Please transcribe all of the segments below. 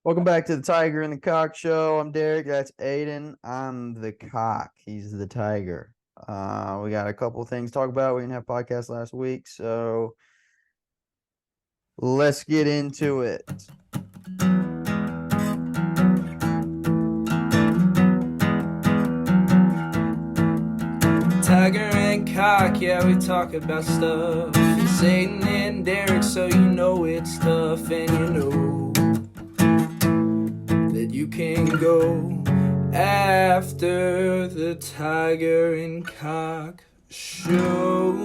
Welcome back to the Tiger and the Cock Show. I'm Derek. That's Aiden. I'm the cock. He's the tiger. We got a couple of things to talk about. We didn't have podcast last week, so let's get into it. Tiger and Cock, yeah, we talk about stuff. It's Aiden and Derek, so you know it's tough, and you know that you can go after the Tiger and Cock show.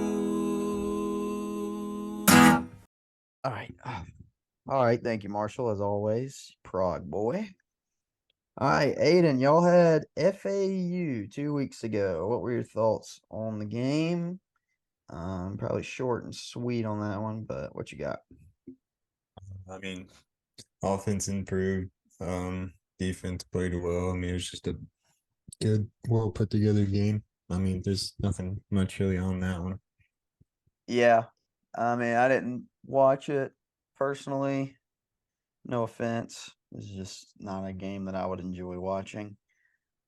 All right. All right. Thank you, Marshall, as always. Prague boy. All right, Aiden, y'all had FAU 2 weeks ago. What were your thoughts on the game? Probably short and sweet on that one, but what you got? I mean, offense improved. Defense played well. I mean, it was just a good, well put together game. I mean, there's nothing much really on that one. Yeah. I mean, I didn't watch it personally. No offense. It's just not a game that I would enjoy watching.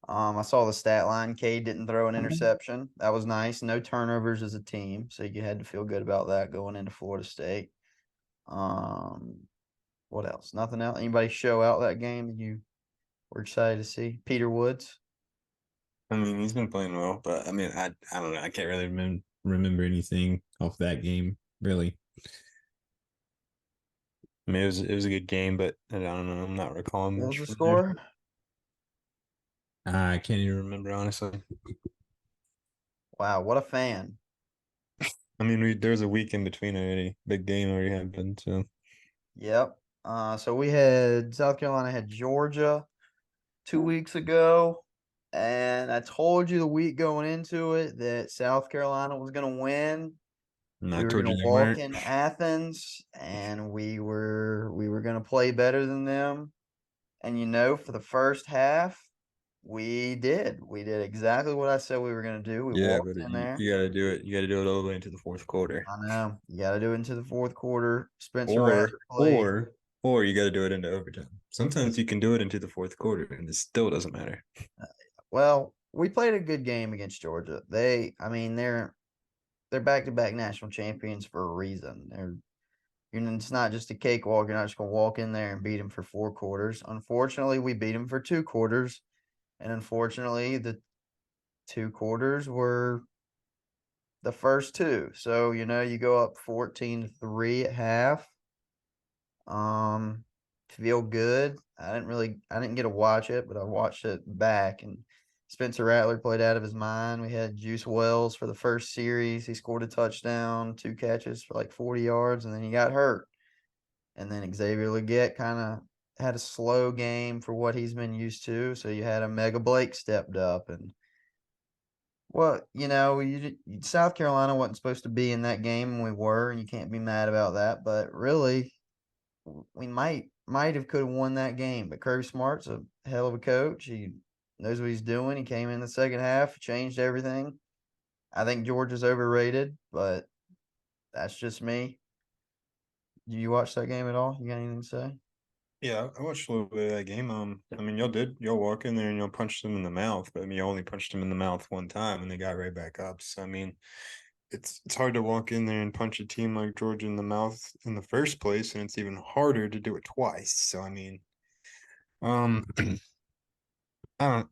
I saw the stat line. Cade didn't throw an interception. That was nice. No turnovers as a team, so you had to feel good about that going into Florida State. What else? Nothing else? Anybody show out that game that you were excited to see? Peter Woods? I mean, he's been playing well, but I mean, I don't know. I can't really remember anything off that game, really. I mean, it was a good game, but I don't know. I'm not recalling What much was the from there. score? I can't even remember, honestly. Wow, what a fan. I mean, there was a week in between already. Big game already happened, so. Yep. So we had South Carolina had Georgia 2 weeks ago. And I told you the week going into it that South Carolina was going to win. And I We were told going you to they walk weren't. in Athens, and we were going to play better than them. And for the first half, we did. We did exactly what I said we were going to do. We Yeah, walked but in you, there. you got to do it. You got to do it all the way into the fourth quarter. I know you got to do it into the fourth quarter. Spencer Or Rattler played. or or you got to do it into overtime. Sometimes you can do it into the fourth quarter, and it still doesn't matter. Well, we played a good game against Georgia. I mean, they're back-to-back national champions for a reason. It's not just a cakewalk. You're not just going to walk in there and beat them for 4 quarters. Unfortunately, we beat them for 2 quarters, and unfortunately, the 2 quarters were the first two. So you go up 14-3 at half. Feel good. I didn't get to watch it, but I watched it back, and Spencer Rattler played out of his mind. We had Juice Wells for the first series. He scored a touchdown, 2 catches for like 40 yards, and then he got hurt. And then Xavier Legette kind of had a slow game for what he's been used to. So you had a Mega Blake stepped up, and South Carolina wasn't supposed to be in that game, and we were, and you can't be mad about that. But really, we might have could have won that game. But Kirby Smart's a hell of a coach. He knows what he's doing. He came in the second half, changed everything. I think Georgia's overrated, but that's just me. Do you watch that game at all? You got anything to say? Yeah, I watched a little bit of that game. I mean, y'all walk in there and y'all punched them in the mouth, but I mean, you only punched them in the mouth one time and they got right back up. So I mean, it's hard to walk in there and punch a team like Georgia in the mouth in the first place, and it's even harder to do it twice. So I mean, um, I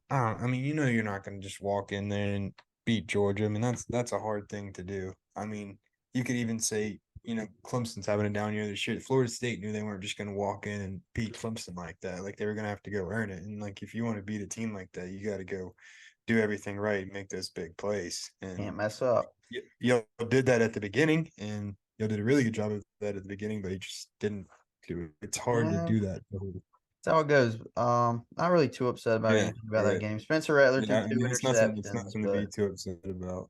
mean, you're not gonna just walk in there and beat Georgia. I mean, that's a hard thing to do. I mean, you could even say, Clemson's having a down year this year. Florida State knew they weren't just gonna walk in and beat Clemson like that. Like they were gonna have to go earn it. And like if you want to beat a team like that, you got to go do everything right, make those big plays. Can't And mess up. you did that at the beginning, and you did a really good job of that at the beginning, but you just didn't do it. It's hard to Yeah, do that. that's how it goes. Not really too upset about Yeah, anything about that right. game. Spencer Rattler threw Yeah, I two mean, it's nothing. It's interceptions, nothing to but be too upset about.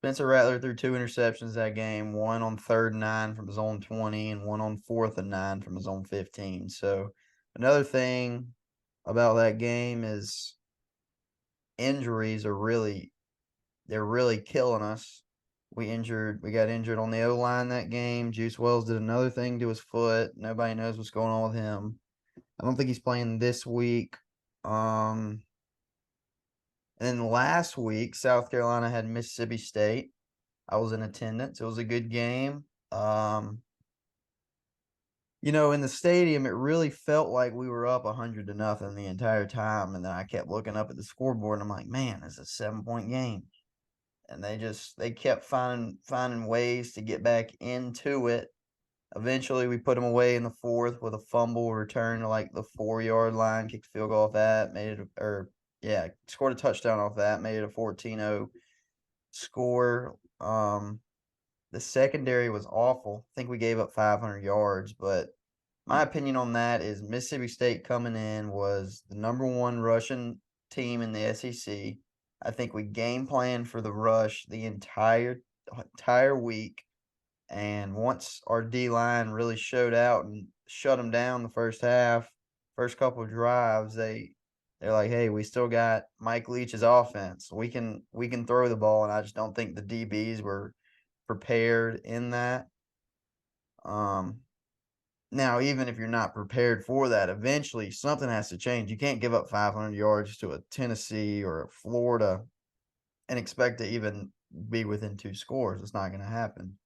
Spencer Rattler threw two interceptions that game, one on 3rd and 9 from his own 20 and one on 4th and 9 from his own 15. So another thing about that game is injuries they're really killing us. We got injured on the O-line that game. Juice Wells did another thing to his foot. Nobody knows what's going on with him. I don't think he's playing this week. And then last week, South Carolina had Mississippi State. I was in attendance. It was a good game. In the stadium, it really felt like we were up 100-0 the entire time. And then I kept looking up at the scoreboard and I'm like, man, it's a 7-point game. And they kept finding ways to get back into it. Eventually, we put them away in the fourth with a fumble return to like the 4-yard line, kicked a field goal off that, scored a touchdown off that, made it a 14-0 score. The secondary was awful. I think we gave up 500 yards, but my opinion on that is Mississippi State coming in was the number one rushing team in the SEC. I think we game planned for the rush the entire week. And once our D line really showed out and shut them down the first half, first couple of drives, they're like, hey, we still got Mike Leach's offense. We can throw the ball, and I just don't think the DBs were prepared in that. Now, even if you're not prepared for that, eventually something has to change. You can't give up 500 yards to a Tennessee or a Florida and expect to even be within 2 scores. It's not going to happen.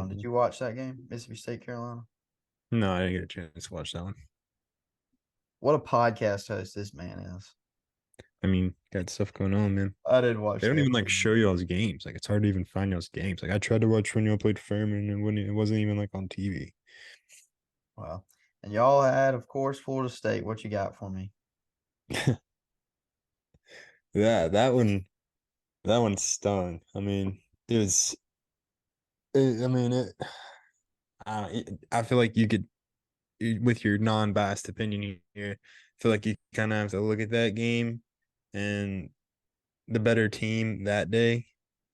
Did you watch that game, Mississippi State, Carolina? No, I didn't get a chance to watch that one. What a podcast host this man is. I mean, got stuff going on, man. I did watch They don't that even like game. show y'all's games. Like it's hard to even find y'all's games. Like I tried to watch when y'all played Furman and it wasn't even like on TV. Wow. And y'all had, of course, Florida State. What you got for me? Yeah, that one stung. I mean, it was. I mean, I feel like you could, with your non-biased opinion here, I feel like you kind of have to look at that game, and the better team that day,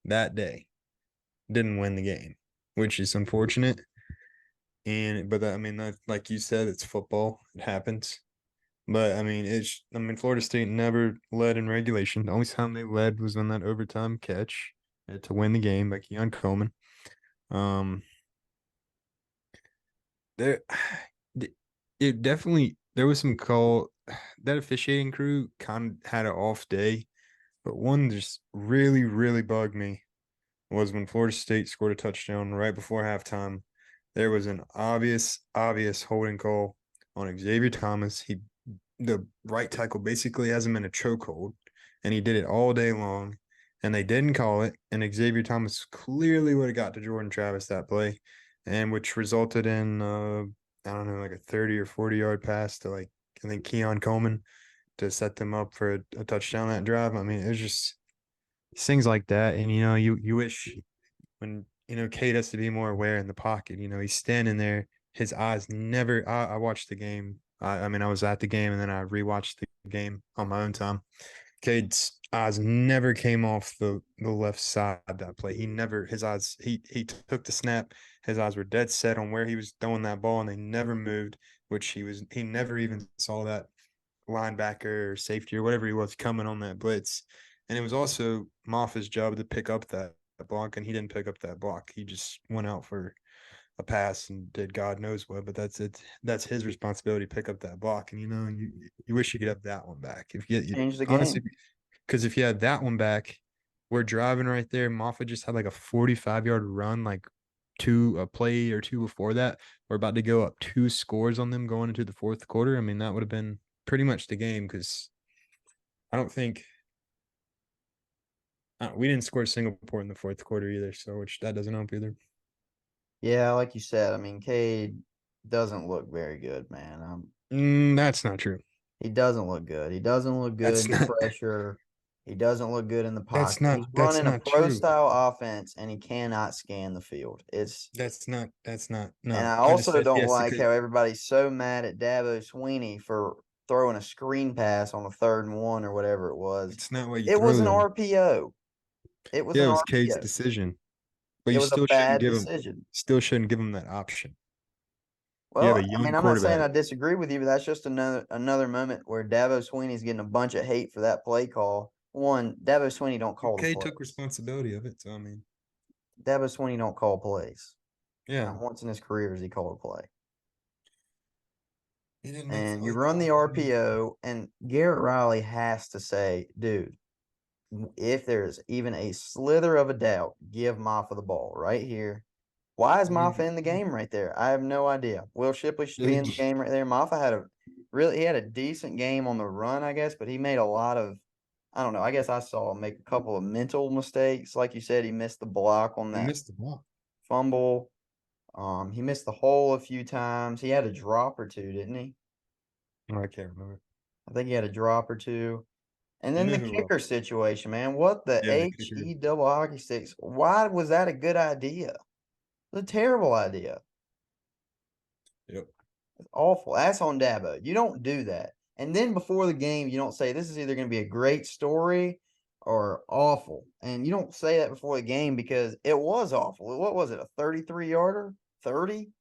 didn't win the game, which is unfortunate. But I mean, that, like you said, it's football. It happens. But Florida State never led in regulation. The only time they led was on that overtime catch to win the game by Keon Coleman. Um, there, it definitely there was some call that officiating crew kind of had an off day, but one just really, really bugged me was when Florida State scored a touchdown right before halftime. There was an obvious holding call on Xavier Thomas. The right tackle basically has him in a chokehold, and he did it all day long, and they didn't call it. And Xavier Thomas clearly would have got to Jordan Travis that play, and which resulted in I don't know, like a 30 or 40-yard pass to like I think Keon Coleman to set them up for a touchdown that drive. I mean, it's just things like that, and you wish when Cade has to be more aware in the pocket. He's standing there, his eyes never. I watched the game. I mean, I was at the game and then I rewatched the game on my own time. Cade's eyes never came off the left side that play. He never his eyes he took the snap. His eyes were dead set on where he was throwing that ball, and they never moved. He never even saw that linebacker or safety or whatever he was coming on that blitz. And it was also Moffa's job to pick up that block, and he didn't pick up that block. He just went out for a pass and did God knows what, but that's it. That's his responsibility to pick up that block. And you wish you could have that one back. If you Change the honestly, game. because if you had that one back, we're driving right there. Moffa just had like a 45-yard run, like a play or two before that. We're about to go up 2 scores on them going into the fourth quarter. I mean, that would have been pretty much the game because I don't think we didn't score a single point in the fourth quarter either. So, which that doesn't help either. Yeah, like you said, I mean, Cade doesn't look very good, man. That's not true. He doesn't look good. He doesn't look good That's under not. pressure. He doesn't look good in the That's pocket. not. He's That's running a not pro true. style offense and he cannot scan the field. That's not. That's not. And No, I I just also said don't yes like because how everybody's so mad at Dabo Sweeney for throwing a screen pass on a 3rd and 1 or whatever it was. it's not what you It was throw an though. RPO. It was Yeah, an it was Cade's RPO. decision, but It you was a still shouldn't bad give him. decision. Still shouldn't give him that option. You have Well, a I mean, young I'm not saying quarterback. I disagree with you, but that's just another moment where Dabo Sweeney's getting a bunch of hate for that play call. One, Dabo Sweeney don't call the Cade took plays. responsibility of it, so I mean, Dabo Sweeney don't call plays. yeah, Not once in his career has he called a play. He didn't make and you like run the RPO, and Garrett Riley has to say, dude, if there's even a slither of a doubt, give Maffa the ball right here. Why is I mean, Maffa in the game right there? I have no idea. Will Shipley should be in the they- game right there. Maffa he had a decent game on the run, I guess, but he made a lot of, I don't know. I guess I saw him make a couple of mental mistakes. Like you said, he missed the block on he that missed the ball. fumble. He missed the hole a few times. He had a drop or two, didn't he? Oh, I can't remember. I think he had a drop or two. And You then know the who? kicker situation, man. What the Yeah, the kicker. HE double hockey sticks? Why was that a good idea? It's a terrible idea. Yep. It's awful. That's on Dabo. You don't do that. And then before the game, you don't say this is either going to be a great story or awful. And you don't say that before the game because it was awful. What was it? A 33 yarder? 30?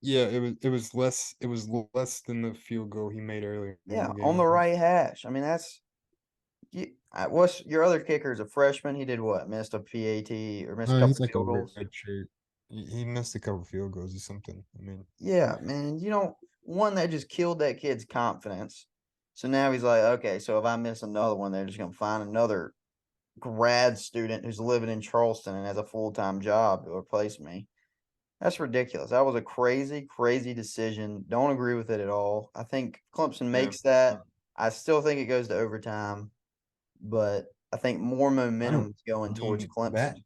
Yeah, it was less than the field goal he made earlier in Yeah, the on game. the right hash. I mean, what's your other kicker is a freshman. He did what? Missed a PAT or missed a couple He's like a field red goals. shirt. He missed a couple field goals or something. I mean, Yeah, man. You know, one that just killed that kid's confidence. So now he's like, okay, so if I miss another one, they're just gonna find another grad student who's living in Charleston and has a full time job to replace me. That's ridiculous. That was a crazy, crazy decision. Don't agree with it at all. I think Clemson yeah, makes that. I still think it goes to overtime, but I think more I momentum don't. is going I towards mean, Clemson. that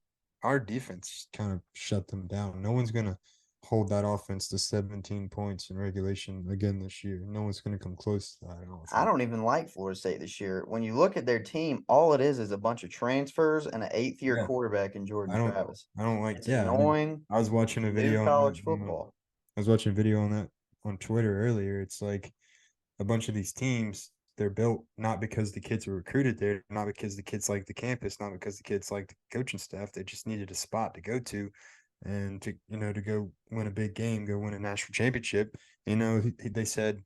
our defense kind of shut them down. No one's gonna hold that offense to 17 points in regulation again this year. No one's gonna come close to that. I don't I think. don't even like Florida State this year. When you look at their team, all it is a bunch of transfers and an eighth-year Yeah, quarterback in Jordan I don't. Travis. I don't like. It's Yeah, I mean, annoying. I was watching It's a new video on that. college football. I was watching a video on that on Twitter earlier. It's like a bunch of these teams, they're built not because the kids were recruited there, not because the kids like the campus, not because the kids like the coaching staff. They just needed a spot to go to and to go win a big game, go win a national championship. They said,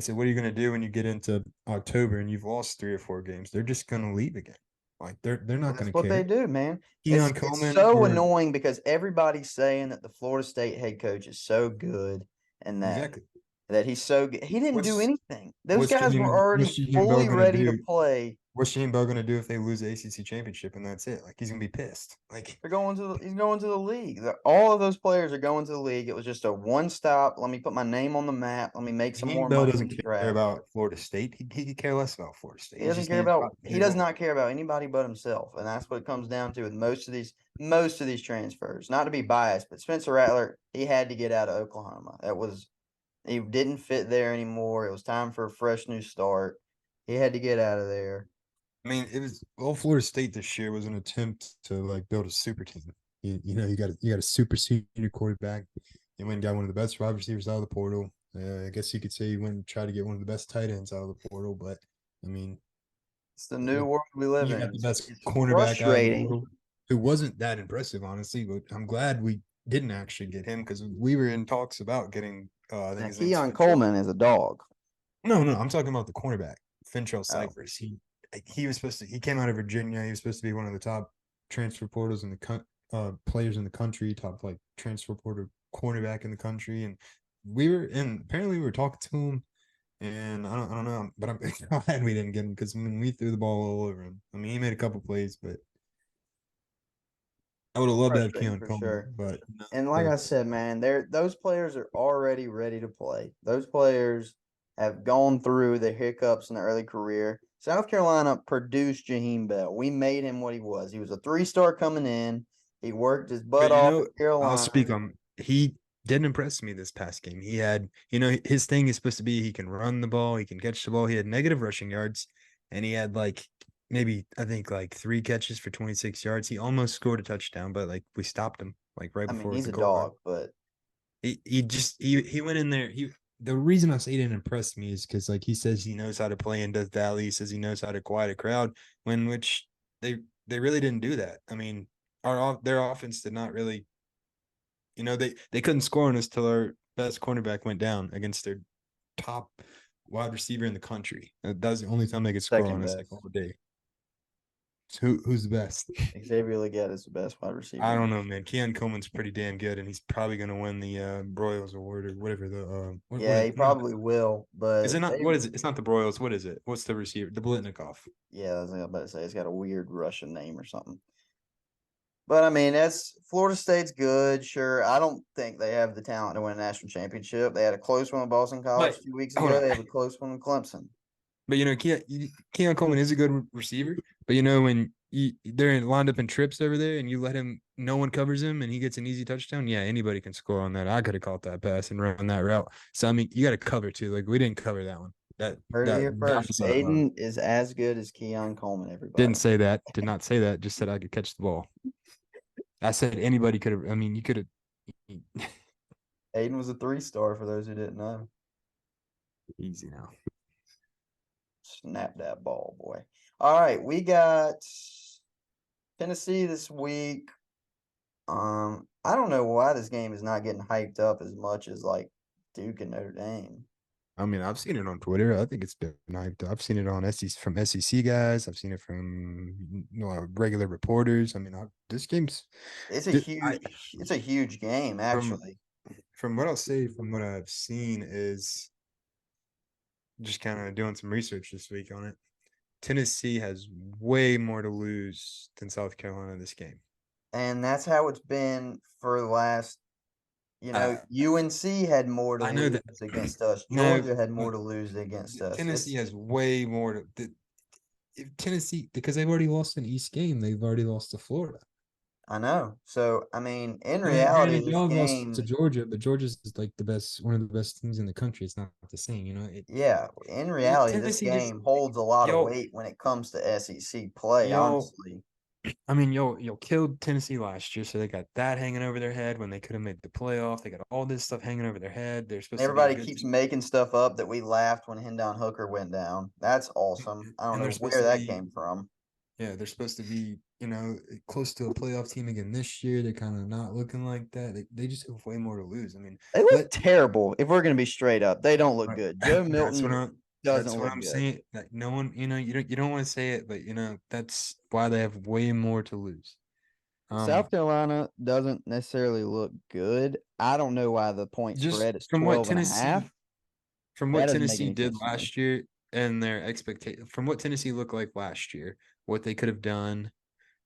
what are you going to do when you get into October and you've lost 3 or 4 games? They're just going to leave again. Like they're not That's going to what they care. do, man. Keon It's Coleman so or annoying because everybody's saying that the Florida State head coach is so good and exactly that he's so good. He didn't do what's anything. Those guys were what's already Shane Bell fully going to ready to do play. what's Shane Bell going to do if they lose the ACC championship and that's it? Like he's going to be pissed. Like He's going to the league. All of those players are going to the league. It was just a one stop. Let me put my name on the map. Let me make some Shane more Bell money in doesn't the care draft. about Florida State. He could care less about Florida State. He He's doesn't just care named about Cotton he does Payroll. not care about anybody but himself. And that's what it comes down to with most of these transfers. Not to be biased, but Spencer Rattler, he had to get out of Oklahoma. He didn't fit there anymore. It was time for a fresh new start. He had to get out of there. I mean, it was all Florida State this year was an attempt to like build a super team. You got a super senior quarterback. You went and got one of the best wide receivers out of the portal. I guess you could say you went and tried to get one of the best tight ends out of the portal, but I mean, It's the new world we live you in. got the best It's cornerback out of the frustrating. portal, who wasn't that impressive, honestly. But I'm glad we didn't actually get him because we were in talks about getting. I think Now, his name's Keon Fintrell. Coleman is a dog. No, I'm talking about the cornerback, Fintrell Oh, Cypress. He was supposed to. He came out of Virginia. He was supposed to be one of the top transfer portals in the players in the country, top like transfer portal cornerback in the country, and apparently we were talking to him. And I don't know, but I'm glad we didn't get him because I mean we threw the ball all over him. I mean he made a couple plays, but I would have loved to have frustrating Keon for Coleman, sure. but no, And like I that's said, man, those players are already ready to play. Those players have gone through the hiccups in their early career. South Carolina produced Jaheim Bell. We made him what he was. He was a 3-star coming in. He worked his butt but off at I'll Carolina. speak on he didn't impress me this past game. He had, his thing is supposed to be he can run the ball, he can catch the ball. He had negative rushing yards, and he had like maybe I think like 3 catches for 26 yards. He almost scored a touchdown, but like we stopped him like right I mean, before he's the a goal line. dog, but He went in there. The reason I say he didn't impress me is because like he says he knows how to play in Death Valley. He says he knows how to quiet a crowd. Which they really didn't do that. I mean, their offense did not really. They couldn't score on us till our best cornerback went down against their top wide receiver in the country. That was the only time they could score second on us like best. all day. Who's the best? Xavier Legette is the best wide receiver. I don't know, man. Keon Coleman's pretty damn good, and he's probably going to win the Broyles Award or whatever the what Yeah, is he no, probably will, is but it not? they, What is it? It's not the Broyles. What is it? What's the receiver? The Blitnikoff. yeah, I was about to say it's got a weird Russian name or something. But I mean, that's Florida State's good, sure. I don't think they have the talent to win a national championship. They had a close one with Boston College But 2 weeks hold ago. on. They have a close one with Clemson. But Keon Coleman is a good receiver. But when they're lined up in trips over there, and you let him, no one covers him, and he gets an easy touchdown. Yeah, anybody can score on that. I could have caught that pass and run that route. So I mean, you got to cover too. Like we didn't cover that one. That Heard it that here that first. was not mine. Aiden is as good as Keon Coleman, Didn't everybody. say that. Did not say that. Just said I could catch the ball. I said anybody could have. I mean, you could have. Aiden was a 3-star for those who didn't know. Easy now. Snap that ball, boy. All right, we got Tennessee this week. I don't know why this game is not getting hyped up as much as like Duke and Notre Dame. I mean, I've seen it on Twitter. I think it's been hyped up. I've seen it on SEC from SEC guys. I've seen it from regular reporters. I mean, this game's It's a I huge game, from actually. what I'll say from what I've seen is just kind of doing some research this week on it. Tennessee has way more to lose than South Carolina this game. And that's how it's been for the last, Uh, UNC had more to I know lose that. against us. No, Georgia had more but to lose against us. Tennessee has way more to. If Tennessee, because they've already lost an East game, they've already lost to Florida. I know. So, I mean, in I mean, reality, granted, this y'all have lost to game, Georgia, but Georgia's like one of the best teams in the country. It's not the same, yeah, in reality, this Tennessee just game holds a lot of y'all weight when it comes to SEC play, y'all. honestly. I mean, y'all killed Tennessee last year, so they got that hanging over their head when they could have made the playoff. They got all this stuff hanging over their head. They're supposed to be a Everybody good keeps team, making stuff up that we laughed when Hendon Hooker went down. That's awesome. I don't and they're know supposed where to that be came from. yeah, they're supposed to be close to a playoff team again this year. They're kind of not looking like that. They just have way more to lose. I mean, They look let terrible. If we're going to be straight up, they don't look Right. good. Joe That's what Milton I'm. doesn't That's what look I'm good. saying. Like no one, you don't want to say it, but that's why they have way more to lose. South Um, Carolina doesn't necessarily look good. I don't know why the point just spread is 12 and a half. from That what doesn't make Tennessee any did sense to me. last year, and their expectation, from what Tennessee looked like last year, what they could have done,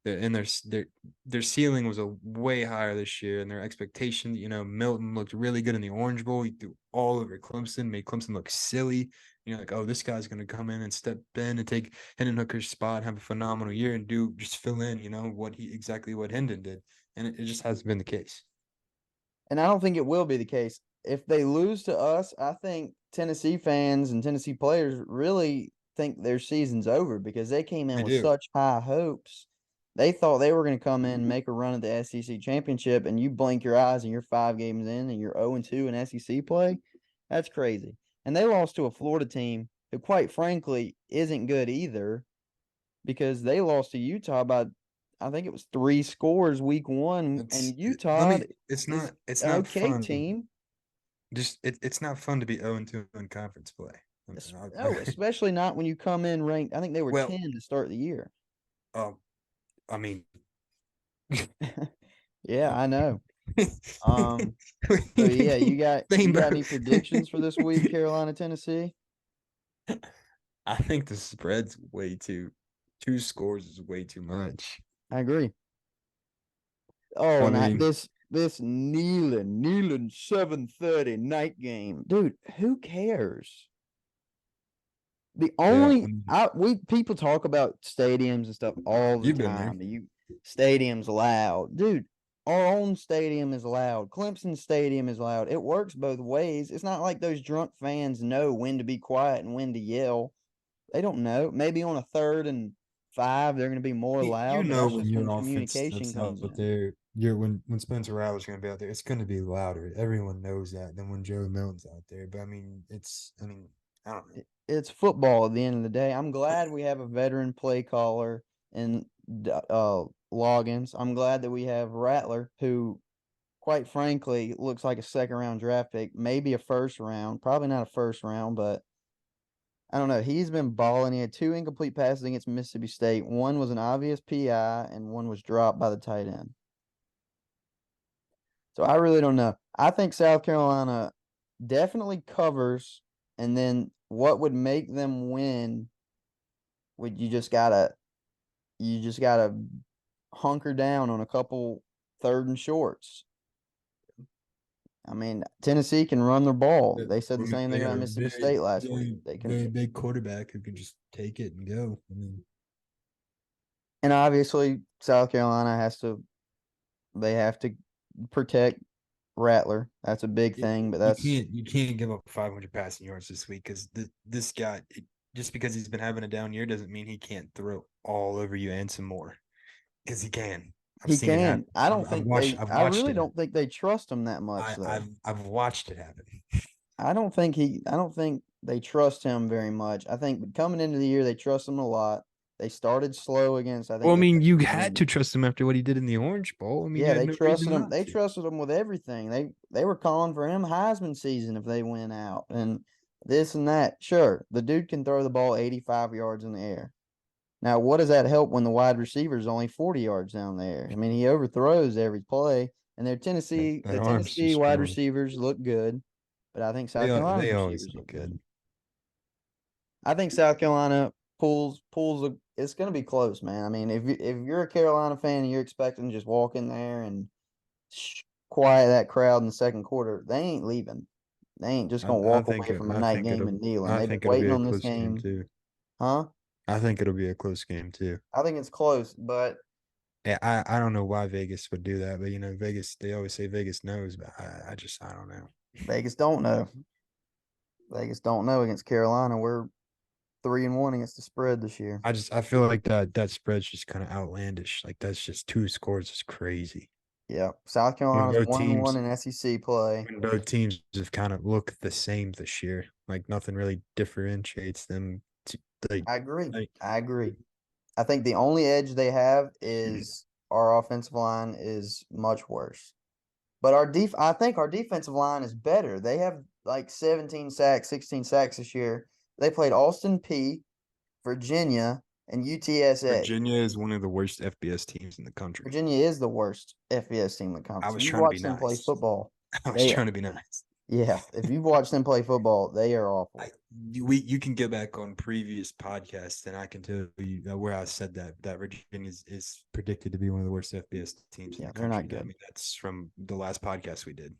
and their ceiling was a way higher this year, and their expectation. Milton looked really good in the Orange Bowl. He threw all over Clemson, made Clemson look silly. Like, oh, this guy's gonna come in and step in and take Hendon Hooker's spot, have a phenomenal year, and just fill in. What Hendon did, and it just hasn't been the case. And I don't think it will be the case. If they lose to us, I think Tennessee fans and Tennessee players really think their season's over because they came in I with do. such high hopes. They thought they were going to come in and make a run at the SEC championship, and you blink your eyes and you're 5 games in and you're 0-2 in SEC play. That's crazy. And they lost to a Florida team who, quite frankly, isn't good either because they lost to Utah by, I think it was 3 scores week one, It's and let Utah me. It's is not. It's an not okay fun. team. It's not fun to be 0-2 in conference play. I mean, No, especially not when you come in ranked. I think they were well, 10 to start the year. uh, I mean, Yeah, I know. So yeah, you Same, got bro. any predictions for this week, Carolina, Tennessee? I think the spread's way too. 2 scores is way too much. I agree. Oh, I and mean, this Neyland 7:30 night game, dude. Who cares? The yeah, only we people talk about stadiums and stuff all the you've been there. time. Stadium's loud, dude. Our own stadium is loud. Clemson Stadium is loud. It works both ways. It's not like those drunk fans know when to be quiet and when to yell. They don't know. Maybe on a 3rd and 5, they're going to be more You loud, but know that's when just your when offense communication steps comes out in. there, when Spencer Rattler's going to be out there, it's going to be louder. Everyone knows that than when Joe Milton's out there. But I mean, I don't know. It's football at the end of the day. I'm glad we have a veteran play caller in Loggins. I'm glad that we have Rattler, who, quite frankly, looks like a 2nd round draft pick, maybe a 1st round. Probably not a 1st round, but I don't know. He's been balling. He had 2 incomplete passes against Mississippi State. One was an obvious PI, and one was dropped by the tight end. So I really don't know. I think South Carolina definitely covers, and then what would make them win would you just gotta hunker down on a couple 3rd and shorts. I mean, Tennessee can run their ball. They said the same thing They got about a Mississippi very, State last week. very, They can, very big quarterback who can just take it and go. I mean, and obviously South Carolina they have to protect Rattler. That's a big thing, but you can't give up 500 passing yards this week because this guy just because he's been having a down year doesn't mean he can't throw all over you and some more because he can. I've he seen it happen. can. I don't think I've I watched really it. don't think they trust him that much though. I've watched it happen. I don't think they trust him very much. I think coming into the year they trust him a lot. They started slow against I Well, think I mean, you Kentucky had and to trust him after what he did in the Orange Bowl. I mean, you yeah, had no reason not They to. trusted him with everything. They were calling for him Heisman season if they went out and this and that. Sure, the dude can throw the ball 85 yards in the air. Now, what does that help when the wide receiver is only 40 yards down there? I mean, he overthrows every play, and That the arm's too Tennessee wide strong. receivers look good, but I think South Carolina's They always receivers look look good. good. I think South Carolina it's going to be close, man. I mean, if you're a Carolina fan and you're expecting to just walk in there and quiet that crowd in the second quarter, they ain't leaving. They ain't just going to walk away from a night game and kneeling. They've been it'll be waiting a on this close game game, too. huh? I think it'll be a close game too. I think it's close, but Yeah, I don't know why Vegas would do that, but Vegas, they always say Vegas knows, but I don't know. Vegas don't know. Vegas don't know against Carolina. We're 3-1 against the spread this year. I feel like that spread's just kind of outlandish. Like that's just 2 scores is crazy. Yeah, South When Carolina's both 1-1 teams in SEC play. when both teams have kind of looked the same this year. Like nothing really differentiates them. Like, I agree. like I agree. I think the only edge they have is our offensive line is much worse. But I think our defensive line is better. They have like 17 sacks, 16 sacks this year. They played Austin P, Virginia, and UTSA. Virginia is one of the worst FBS teams in the country. Virginia is the worst FBS team in the I conference. If was you trying to be watch them play nice. football, I was they trying to be nice. yeah. If you've watched them play football, they are awful. You can go back on previous podcasts and I can tell you where I said that Virginia is predicted to be one of the worst FBS teams in Yeah, the they're country. not good. I mean, that's from the last podcast we did.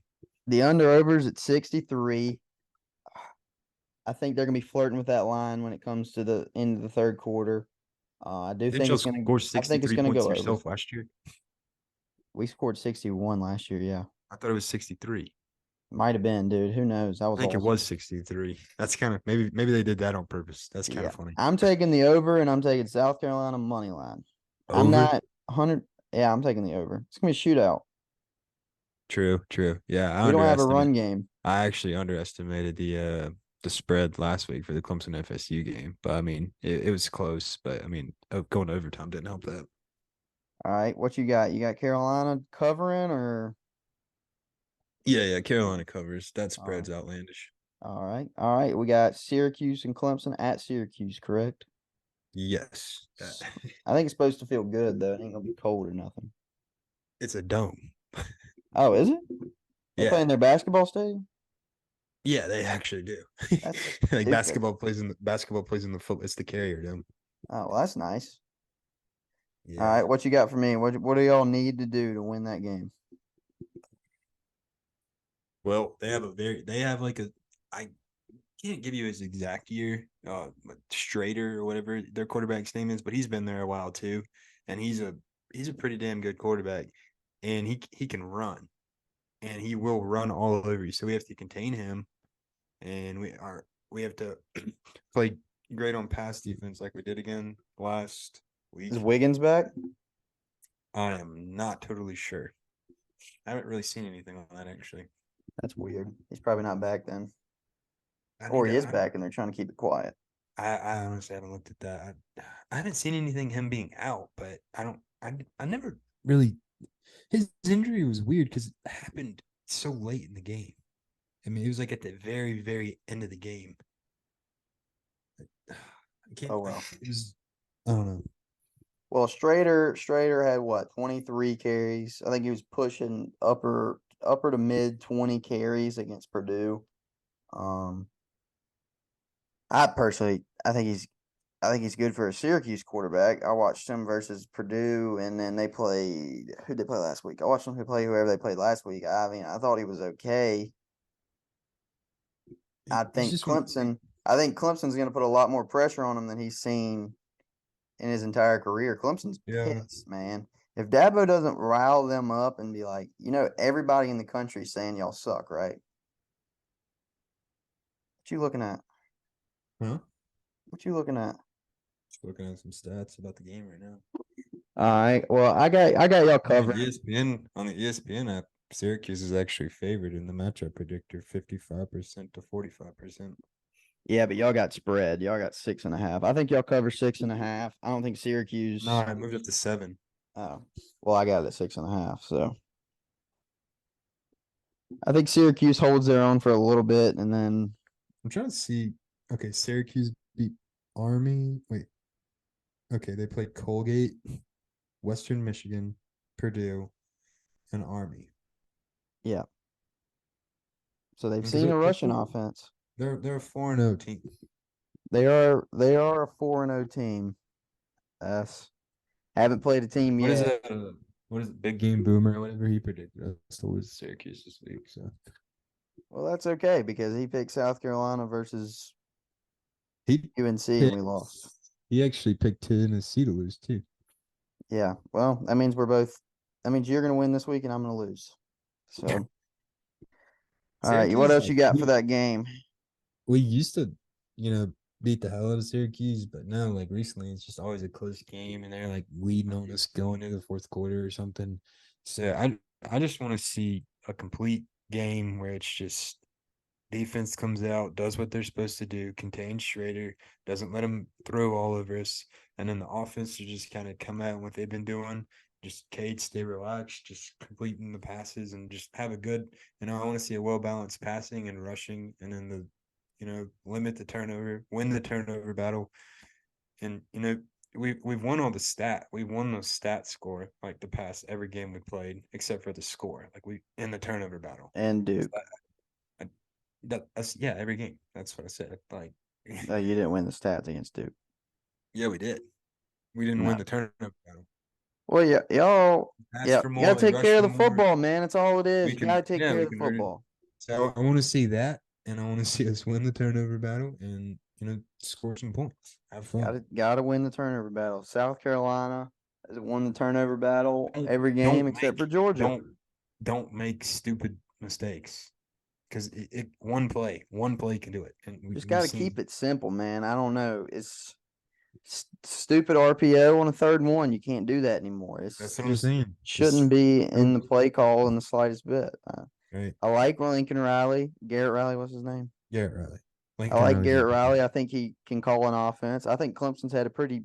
The under-overs at 63. I think they're gonna be flirting with that line when it comes to the end of the third quarter. I do Didn't think you it's gonna. score I think it's 63 gonna points go over. yourself last year? We scored 61 last year. Yeah, I thought it was 63. might have been, dude. Who knows? That I was think it awesome. was 63. That's kind of maybe they did that on purpose. That's kind Yeah, of funny. I'm taking the over, and I'm taking South Carolina money line. I'm Over? not 100. Yeah, I'm taking the over. It's gonna be a shootout. True. Yeah, We don't have a run game. I actually underestimated the spread last week for the Clemson FSU game, but I mean it was close. But I mean going to overtime didn't help that. All right, what you got? You got Carolina covering or? Yeah. Carolina covers. That All right, spread's outlandish. all right. We got Syracuse and Clemson at Syracuse, correct? Yes, I think it's supposed to feel good though. It ain't gonna be cold or nothing. it's a dome. Oh, is it? They play Yeah, in their basketball stadium? yeah, they actually do. That's Like stupid. basketball plays in the foot. It's the Carrier Dome. Oh, well, that's nice. All Yeah. right, what you got for me? What do y'all need to do to win that game? Well, they have like I can't give you his exact year, Strader or whatever their quarterback's name is, but he's been there a while too, and he's a pretty damn good quarterback, and he can run, and he will run all over you. So we have to contain him, and we have to play great on pass defense like we did again last week. Is Wiggins back? I am not totally sure. I haven't really seen anything on that actually. That's weird. He's probably not back then. I need Or he to. is back and they're trying to keep it quiet. I honestly haven't looked at that. I haven't seen anything him being out, but I don't. I never really. His injury was weird because it happened so late in the game. I mean, it was like at the very end of the game. I can't. Oh, well. I don't know. Well, Strader had what, 23 carries. I think he was pushing upper to mid 20 carries against Purdue. Um, I think he's good for a Syracuse quarterback. I watched him versus Purdue, and then they played who did they play last week? I watched them play whoever they played last week. I mean, I thought he was okay. It's just one. I think Clemson's going to put a lot more pressure on him than he's seen in his entire career. Clemson's Yeah. pissed, man. If Dabo doesn't rile them up and be like, everybody in the country saying y'all suck, right? What you looking at? Huh? What you looking at? Just looking at some stats about the game right now. All right. Well, I got y'all covered. On the ESPN app, Syracuse is actually favored in the matchup predictor, 55% to 45%. Yeah, but y'all got spread. Y'all got 6.5. I think y'all cover 6.5. I don't think No, Syracuse. I moved up to 7. Oh, well, I got it at 6.5. So I think Syracuse holds their own for a little bit, and then I'm trying to see. Okay, Syracuse beat Army. Wait. Okay, they played Colgate, Western Michigan, Purdue, and Army. yeah. So they've Because seen a rushing offense. they're a 4-0 team. They are a 4-0 team. Haven't played a team What is yet. it? What is it? Big Game Boomer, whatever he predicted us to lose Syracuse this week. So Well, that's okay because he picked South Carolina versus he UNC and we picked, lost. he actually picked Tennessee to lose too. Yeah. Well, that means that means you're gonna win this week and I'm gonna lose. So all right, what Syracuse, else you like got for that game? we used to, you know, beat the hell out of Syracuse, but now like recently it's just always a close game and they're like leading on us going into the fourth quarter or something. So I just want to see a complete game where it's just defense comes out, does what they're supposed to do, contains Schrader, doesn't let him throw all over us, and then the offense to just kind of come out what they've been doing. Just Cade stay relaxed, just completing the passes and just have a good. I want to see a well balanced passing and rushing, and then limit the turnover, win the turnover battle, and we've won all the stat. We won the stat score like the past every game we played except for the score. Like we in the turnover battle. And So Duke. that's yeah, every game. That's what I said. Like, Oh, you didn't win the stats against Duke. yeah, we did. We didn't No. win the tournament battle. Well, yeah, y'all. Passed Yeah, for you gotta more. They take care rushed of for the more. football, man. That's all it is. We You gotta can, take yeah, care we of the converted it. football. So I want to see that, and I want to see us win the turnover battle, and score some points, have fun. Gotta win the turnover battle. South Carolina has won the turnover battle Don't every game don't except for make Georgia. don't make stupid mistakes because one play can do it, and Just we've gotta seen. keep it simple, man. I don't know. It's stupid RPO on a 3rd and 1. You can't do that anymore. It's That's what I'm just saying. Just shouldn't be in the nope. play call in the slightest bit. Right. I like Lincoln Riley. Garrett Riley, what's his name? Garrett Riley. I Lincoln like Riley's Garrett a good Riley. pick. I think he can call an offense. I think Clemson's had a pretty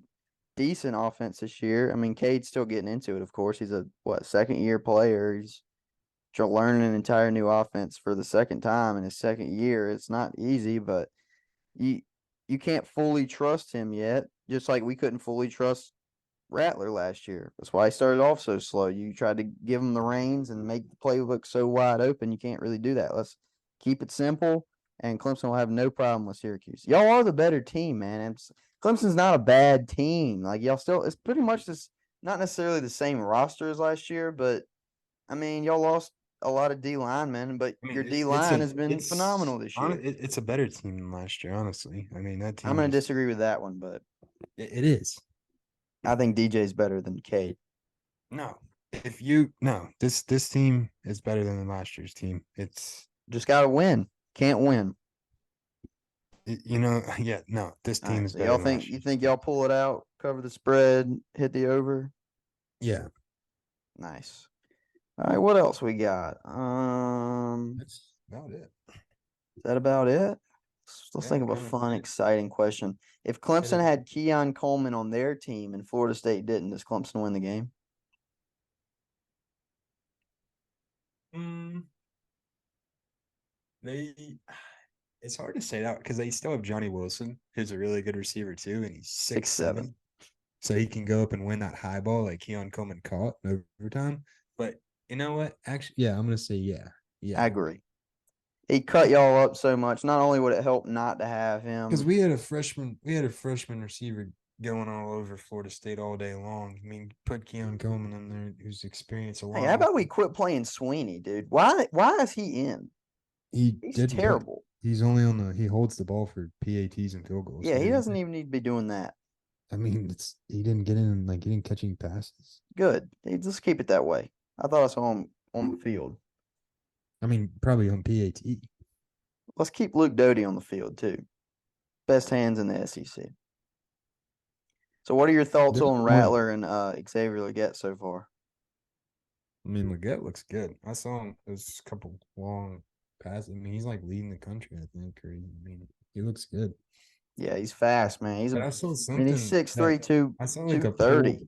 decent offense this year. I mean, Cade's still getting into it, of course. He's a 2nd-year player. He's learning an entire new offense for the second time in his 2nd year. It's not easy, but you you can't fully trust him yet. Just like we couldn't fully trust Rattler last year. That's why he started off so slow. You tried to give him the reins and make the playbook so wide open. You can't really do that. Let's keep it simple, and Clemson will have no problem with Syracuse. Y'all are the better team, man. And Clemson's not a bad team. Like y'all still, it's pretty much this, not necessarily the same roster as last year, but I mean, y'all lost a lot of D linemen, but I mean, your D it's line has been phenomenal this year. it's a better team than last year, honestly. I mean, that I'm team going to just disagree with that one, but it is. I think DJ's better than Cade. No, no, this team is better than last year's team. It's Just got to win. Can't win. yeah, no, this All team right. is So better y'all than think last you year's think team. y'all pull it out, cover the spread, hit the over? Yeah, Nice. All right. What else we got? that's about it. Is that about it? Let's Yeah, think of a kind of. fun, exciting question. If Clemson had Keon Coleman on their team and Florida State didn't, does Clemson win the game? Mm, they It's hard to say that because they still have Johnny Wilson, who's a really good receiver too, and he's 6'7". 6'7". So he can go up and win that high ball like Keon Coleman caught in overtime. But you know what? Actually, yeah, I'm gonna say yeah. Yeah. I agree. He cut y'all up so much. Not only would it help not to have Because him. we had a freshman receiver going all over Florida State all day long. I mean, put Keon Coleman in there, who's experienced a Hey, lot how more. about we quit playing Sweeney, dude? Why is he in? He He's did what? terrible. He's only on he holds the ball for PATs and field goals. Yeah, he doesn't even need to be doing that. I mean, he didn't get in like he didn't catch any passes. Good. Hey, just keep it that way. I thought I saw him on the field. I mean, probably on PAT. Let's keep Luke Doty on the field too. Best hands in the SEC. So, what are your thoughts on Rattler and Xavier Legette so far? I mean, Legette looks good. I saw him. There's a couple long passes. I mean, he's like leading the country, I think. Or he looks good. Yeah, he's fast, man. He's I saw something. he's 6'3", I saw like 230.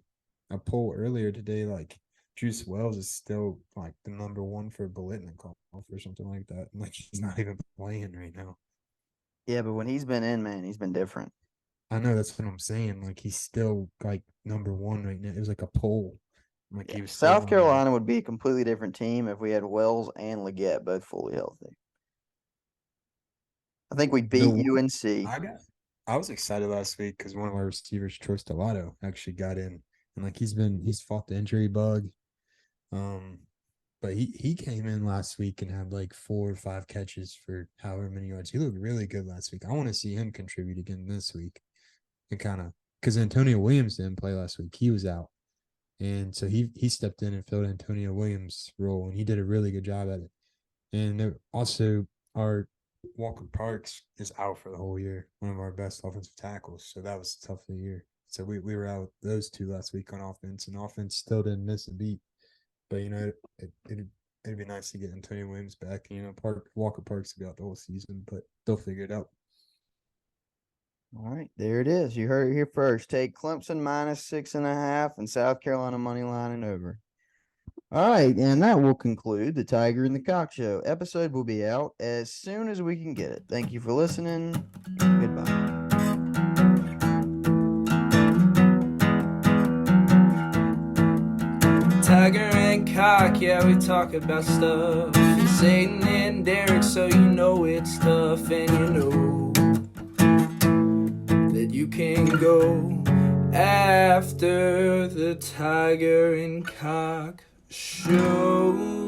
a poll earlier today. Like Juice Wells is still like the number one for Bolitnikoff or something like that. Like he's not even playing right now. Yeah, but when he's been in, man, he's been different. I know that's what I'm saying. Like he's still like number one right now. It was like a poll. Like he was South Carolina would be a completely different team if we had Wells and Legette both fully healthy. I think we beat UNC. I was excited last week because one of our receivers, Troy Stellato, actually got in, and like he's fought the injury bug. But he came in last week and had like 4 or 5 catches for however many yards. He looked really good last week. I want to see him contribute again this week, and kind of because Antonio Williams didn't play last week; he was out, and so he stepped in and filled Antonio Williams' role, and he did a really good job at it. And also our Walker Parks is out for the whole year, one of our best offensive tackles. So that was tough of the year. So we were out those 2 last week on offense, and offense still didn't miss a beat. But it'd be nice to get Antonio Williams back. Walker Parks will be out the whole season, but they'll figure it out. All right, there it is. You heard it here first. Take Clemson -6.5 and South Carolina money line and over. All right, and that will conclude the Tiger and the Cock Show. Episode will be out as soon as we can get it. Thank you for listening. Goodbye. Tiger and Cock, yeah, we talk about stuff. It's Aiden and Derek, so you know it's tough, and you know that you can go after the Tiger and Cock Show.